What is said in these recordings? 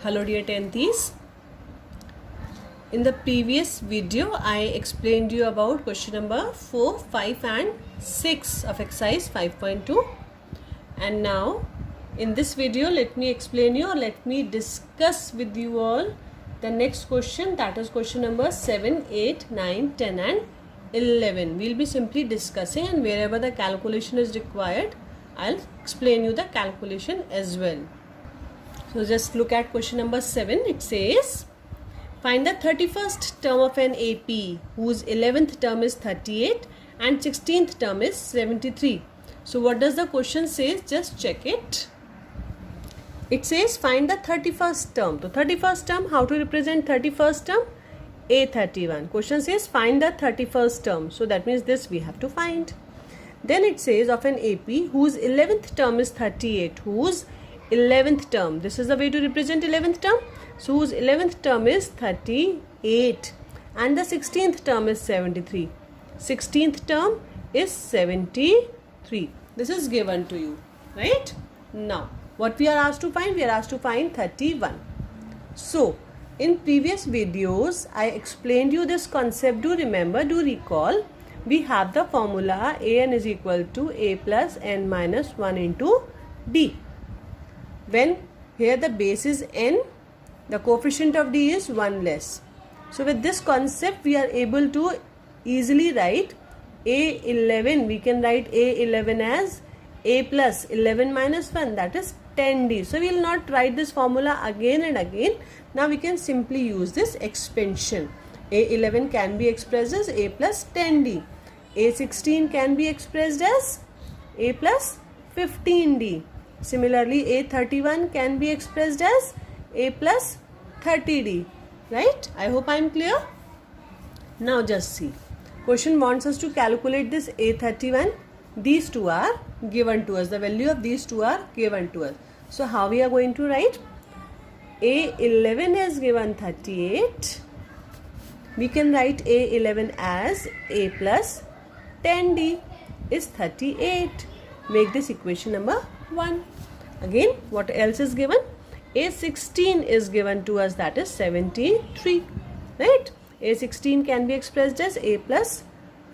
Hello dear 10th. In the previous video I explained you about question number 4, 5 and 6 of exercise 5.2, and now in this video let me explain you or let me discuss with you all the next question, that is question number 7, 8, 9, 10 and 11. We will be simply discussing, and wherever the calculation is required I'll explain you the calculation as well. So just look at question number 7. It says, find the 31st term of an AP whose 11th term is 38 and 16th term is 73. So what does the question say? Just check it. It says find the 31st term. So 31st term, how to represent 31st term? A31. Question says find the 31st term. So that means this we have to find. Then it says of an AP whose 11th term is 38. Whose 11th term? This is the way to represent 11th term. So whose 11th term is 38 and the 16th term is 73. 16th term is 73. This is given to you, right? Now what we are asked to find? We are asked to find 31. So in previous videos I explained you this concept. Do remember, do recall. We have the formula an is equal to a plus n minus 1 into d. When here the base is n, the coefficient of d is 1 less. So with this concept we are able to easily write a11. We can write a11 as a plus 11 minus 1, that is 10d. So we will not write this formula again and again. Now we can simply use this expansion. A11 can be expressed as a plus 10d. A16 can be expressed as a plus 15d. Similarly, A31 can be expressed as a plus 30d. Right? I hope I am clear. Now just see. Question wants us to calculate this A31. These two are given to us. The value of these two are given to us. So how we are going to write? A11 is given 38. We can write A11 as a plus 10d is 38. Make this equation number 1. Again, what else is given? A16 is given to us, that is 73. Right? A16 can be expressed as a plus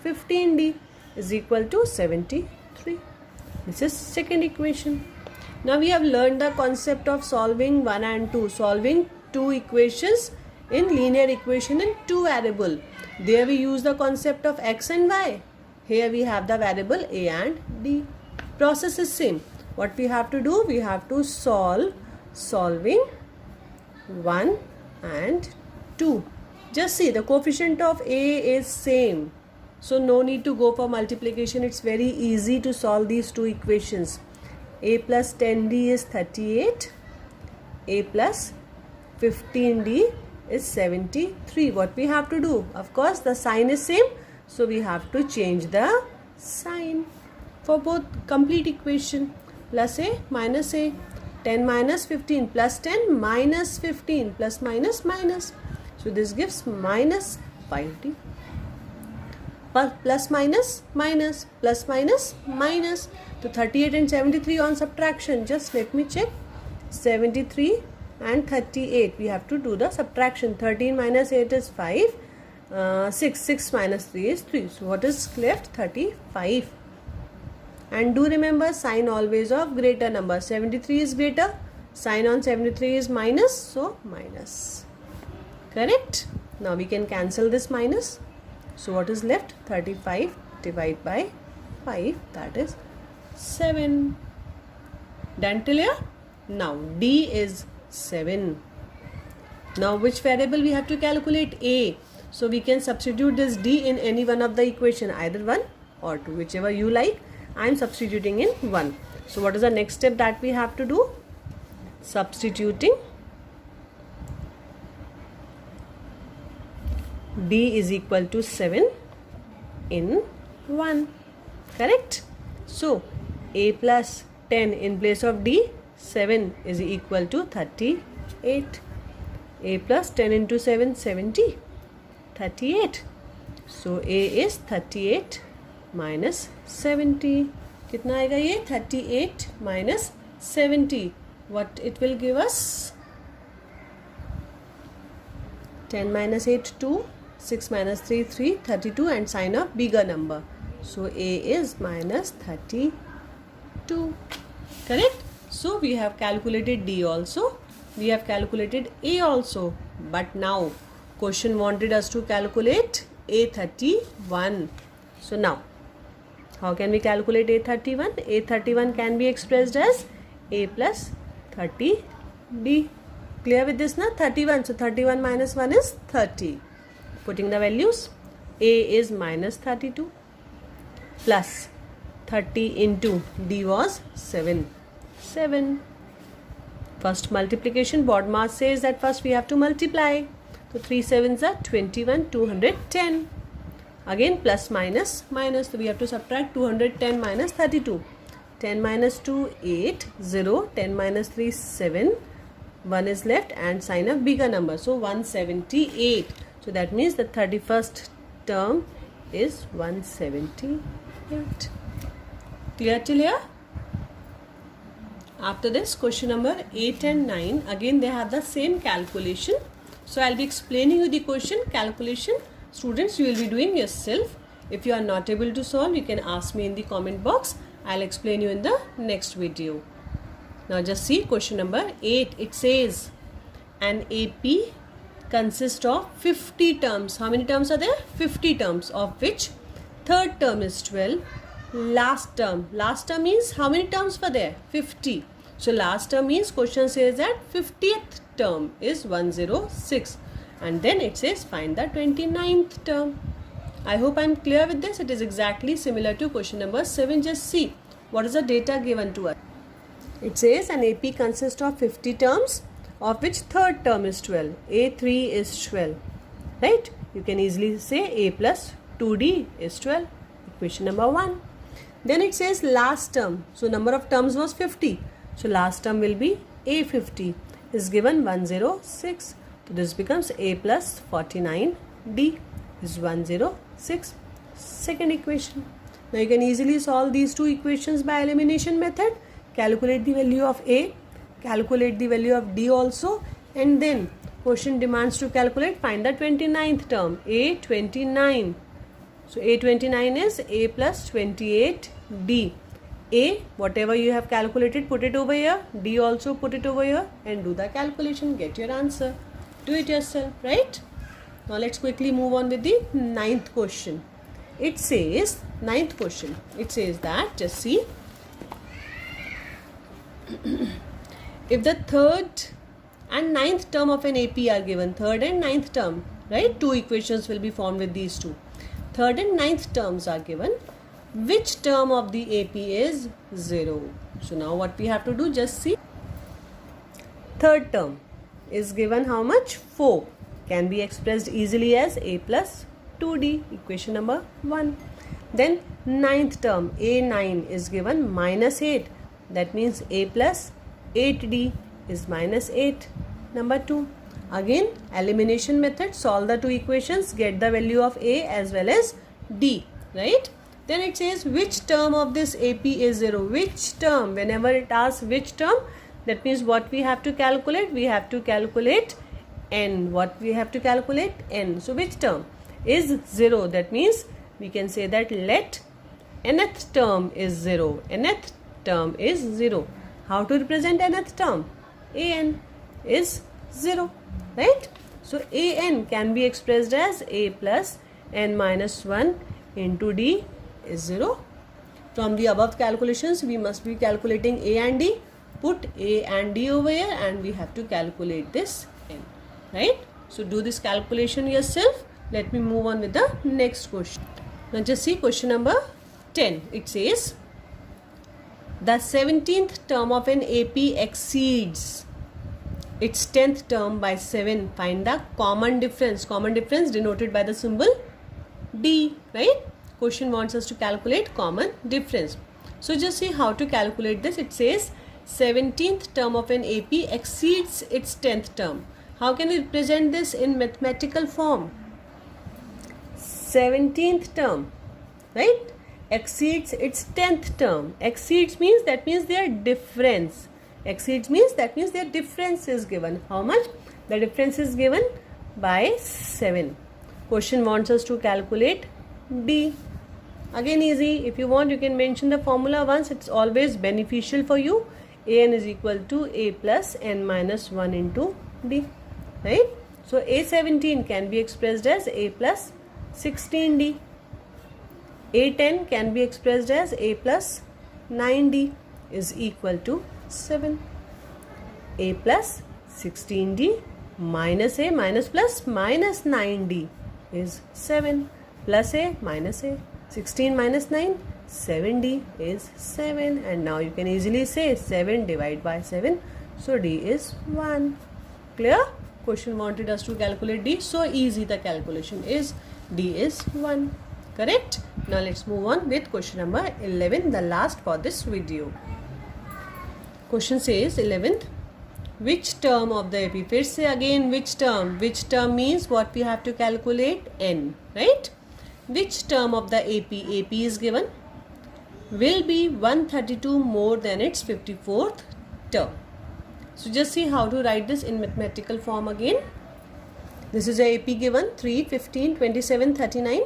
15d is equal to 73. This is second equation. Now we have learned the concept of solving 1 and 2. Solving two equations in linear equation in two variable. There we use the concept of x and y. Here we have the variable a and d. Process is same. What we have to do? We have to solving 1 and 2. Just see, the coefficient of a is same. So no need to go for multiplication. It's very easy to solve these two equations. A plus 10d is 38. A plus 15d is 73. What we have to do? Of course the sign is same. So we have to change the sign for both complete equation. Plus a minus a. 10 minus 15 plus 10 minus 15 plus minus minus. So this gives minus 5d. Plus minus minus plus minus minus. So 38 and 73 on subtraction. Just let me check. 73 and 38. We have to do the subtraction. 13 minus 8 is 5. 6 minus 3 is 3. So what is left? 35. And do remember, sign always of greater number. 73 is greater. Sign on 73 is minus. So minus. Correct? Now we can cancel this minus. So what is left? 35 divided by 5. That is 7. Done till here? Now D is 7. Now which variable we have to calculate? A. So we can substitute this d in any one of the equation, either 1 or 2, whichever you like. I am substituting in 1. So what is the next step that we have to do? Substituting d is equal to 7 in 1. Correct? So a plus 10 in place of d, 7 is equal to 38. A plus 10 into 7, 70. 38. So a is 38 minus 70. कितना आएगा ये? 38 minus 70. What it will give us? 10 minus 8, 2. 6 minus 3, 3. 32 and sign a bigger number. So A is minus 32. Correct? So we have calculated D also. We have calculated A also. But now question wanted us to calculate A31. So now how can we calculate A31? A31 can be expressed as A plus 30D. Clear with this, na? 31. So 31 minus 1 is 30. Putting the values, A is minus 32 plus 30 into D was 7. 7. First multiplication, BODMAS says that first we have to multiply. So 3 sevens are 21, 210. Again plus minus minus. So we have to subtract 210 minus 32. 10 minus 2, 8, 0. 10 minus 3, 7. 1 is left and sign a bigger number. So 178. So that means the 31st term is 178. Clear till here? After this, question number 8 and 9. Again they have the same calculation. So I'll be explaining you the question calculation. Students, you will be doing yourself. If you are not able to solve, you can ask me in the comment box. I'll explain you in the next video. Now just see question number 8. It says an AP consists of 50 terms. How many terms are there? 50 terms, of which third term is 12. Last term means how many terms were there? 50. So last term means question says that 50th term is 106. And then it says find the 29th term. I hope I am clear with this. It is exactly similar to question number 7. Just see what is the data given to us. It says an AP consists of 50 terms, of which third term is 12. A3 is 12. Right? You can easily say A plus 2D is 12. Equation number 1. Then it says last term. So number of terms was 50. So last term will be A50 is given 106. So this becomes A plus 49D is 106. Second equation. Now you can easily solve these two equations by elimination method. Calculate the value of A, calculate the value of D also, and then question demands to calculate, find the 29th term, A29. So A29 is A plus 28D. A, whatever you have calculated, put it over here. D also put it over here and do the calculation. Get your answer. Do it yourself, right? Now let's quickly move on with the 9th question. It says, 9th question, it says that, just see, if the third and 9th term of an AP are given, third and 9th term, right? Two equations will be formed with these two. Third and 9th terms are given. Which term of the AP is 0? So now what we have to do, just see. Third term is given how much? 4. Can be expressed easily as A plus 2D, equation number 1. Then 9th term, A9 is given minus 8. That means A plus 8D is minus 8. Number 2. Again, elimination method, solve the two equations, get the value of A as well as D, right? Then it says which term of this AP is 0. Which term? Whenever it asks which term, that means what we have to calculate? We have to calculate N. What we have to calculate? N. So which term is 0? That means we can say that let nth term is 0. Nth term is 0. How to represent nth term? An is 0, right? So An can be expressed as A plus n minus 1 into D is 0. From the above calculations, we must be calculating A and D. Put A and D over here and we have to calculate this n, right? So do this calculation yourself. Let me move on with the next question. Now just see question number 10. It says the 17th term of an AP exceeds its 10th term by 7. Find the common difference. Common difference denoted by the symbol D, right? Question wants us to calculate common difference. So just see how to calculate this. It says 17th term of an AP exceeds its 10th term. How can we represent this in mathematical form? 17th term, right? Exceeds its 10th term. Exceeds means that means their difference. Exceeds means that means their difference is given. How much? The difference is given by 7. Question wants us to calculate D. Again easy. If you want, you can mention the formula once. It's always beneficial for you. An is equal to A plus n minus 1 into D. Right? So A17 can be expressed as A plus 16D. A10 can be expressed as A plus 9D is equal to 7. A plus 16D minus A minus plus minus 9D is 7. Plus A minus A. 16 minus 9, 7D is 7. And now you can easily say 7 divided by 7. So D is 1. Clear? Question wanted us to calculate D. So easy the calculation is. D is 1. Correct? Now let's move on with question number 11, the last for this video. Question says 11th. Which term of the AP? First say again which term. Which term means what we have to calculate? N. Right? Which term of the AP is given, will be 132 more than its 54th term. So just see how to write this in mathematical form again. This is a AP given 3, 15, 27, 39.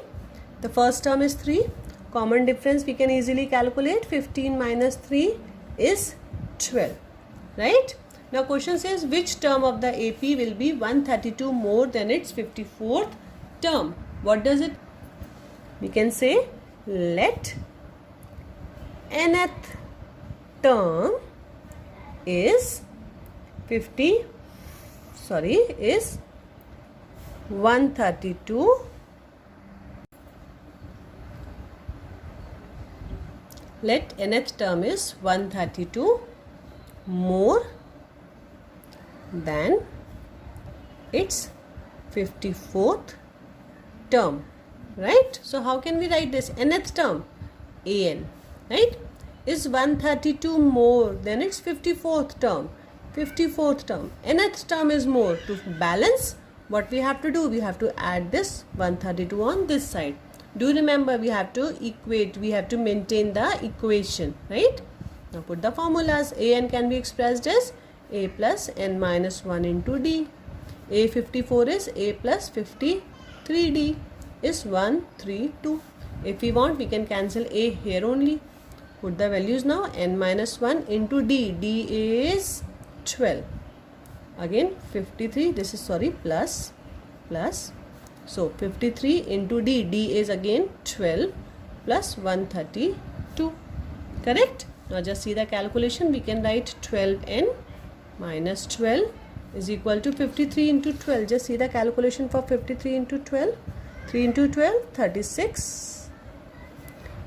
The first term is 3. Common difference we can easily calculate. 15 minus 3 is 12. Right? Now question says which term of the AP will be 132 more than its 54th term. What does it? We can say let nth term is 132. Let nth term is 132 more than its 54th term. Right? So how can we write this? Nth term, An, right, is 132 more than its 54th term. 54th term. Nth term is more. To balance, what we have to do? We have to add this 132 on this side. Do remember we have to equate, we have to maintain the equation, right? Now put the formulas. An can be expressed as A plus n minus 1 into D. A54 is A plus 53D. Is 132. If we want, we can cancel A here only. Put the values now. N minus 1 into D. D is 12. Again 53. This is plus. So 53 into D. D is again 12 plus 132. Correct? Now just see the calculation. We can write 12n minus 12 is equal to 53 into 12. Just see the calculation for 53 into 12. 3 into 12, 36.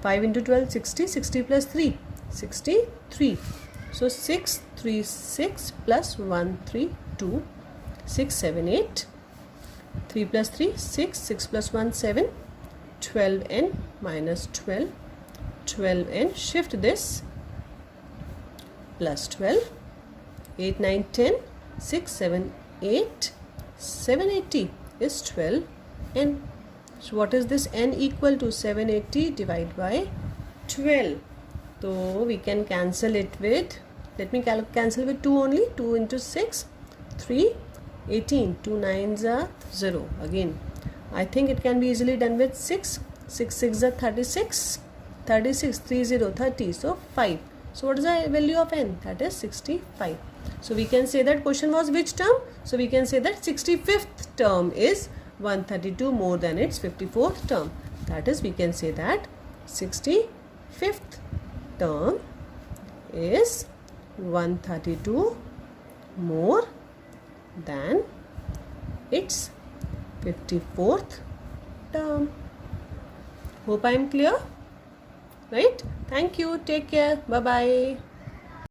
5 into 12, 60. 60 plus 3, 63. So 636 plus 132, 678. 3 plus 3, 6. 6 plus 1, 7. 12n minus 12. 12n. Shift this. Plus 12. 8, 9, 10. 6, 7, 8. 780 is 12n. So what is this? N equal to 780 divided by 12. So we can cancel it with, let me cancel with 2 only. 2 into 6, 3, 18. 2 9s are 0. Again, I think it can be easily done with 6. 6 6 are 36. 36, 3 0, 30. So 5. So what is the value of n? That is 65. So we can say that question was which term? So we can say that 65th term is 132 more than its 54th term. That is, we can say that 65th term is 132 more than its 54th term. Hope I am clear. Right? Thank you. Take care. Bye-bye.